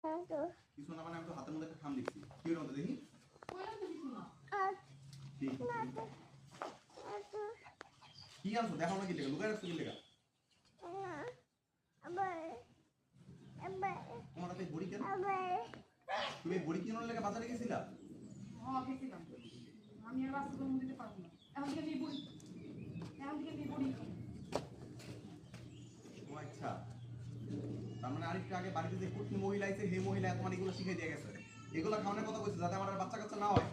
কিছু না মানে আমি তো হাতের মধ্যে একটা খাম দেখছি। কি এর মধ্যে দেখি? কি আনছো? দেখো না কি লেখা? লুকায় রাখছো কি লেখা? তোমার হাতে বড়ি কেন? তুমি বড়ি কেনার লেগে বাজারে গেছিলা? হ্যাঁ গেছিলাম। আমি আর বাচ্চাদের মধ্যে দিতে পারবো না। এখন থেকে নিয়ে বড়ি। ও আচ্ছা। তার মানে আরেকটু আগে বাড়িতে যে কুটনি মহিলা আছে সেই মহিলা তোমার এগুলো শিখিয়ে দিয়ে গেছে। এগুলো খাওয়ানোর কথা কইছে যাতে আমার আর বাচ্চা কাচ্চা না হয়।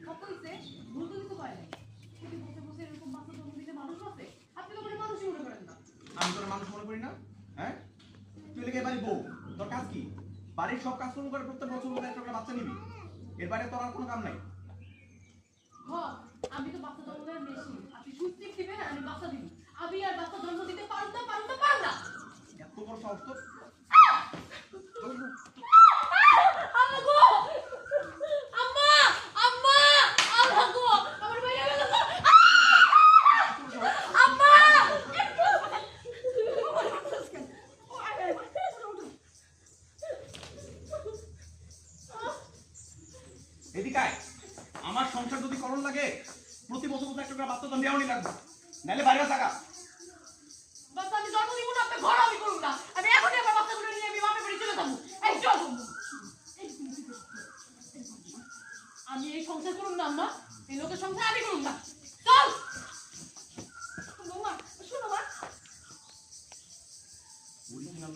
কত হইছে? ভুল তো কিছু হয় নাই। কিন্তু বসে বসে এরকম বাচ্চাদের মধ্যে দিতে মানুষ আছে? আপনি তো মানে মানুষই মনে করেন না। আমি তোর মানুষ মনে করি না? হ্যাঁ? তুই লেগে বাড়ি বউ। তোর কাজ কি? বাড়ির সব কাজ করে প্রত্যেক বছর মধ্যে একটা করে বাচ্চা নিবি। এর বাইরে তোর আর কোনো কাম নাই। হ্যাঁ, আমি তো বাচ্চা জন্মের মেশিন। আপনি সুস্থিক দিবেন আমি বাচ্চা দিব। আমি আর বাচ্চা জন্ম দিতে পারতাম না। এত বড় সাহস তোর? আম্মা গো! আম্মা! আম্মা! আম্মা গো! আমার ভাইয়া গেল গো! আম্মা! এদিকে আয়। আমার সংসার যদি করণ লাগে প্রতি বছর মধ্যে একটা করে বাচ্চা তো নেওয়ানি লাগবে। নাইলে বাইরে থাকা। বাচ্চা আমি জন্ম দিব না, আপনি ঘর আমি করব না। আমি এখনই আমার বাচ্চাগুলো নিয়ে আমি বাপের বাড়ি চলে যাবো। এই চল! আমি এই সংসার করুন না আম্মা। এই লোকের সংসার আমি করুন না। চল! শোনো মা, শোনো মা। অরিজিনাল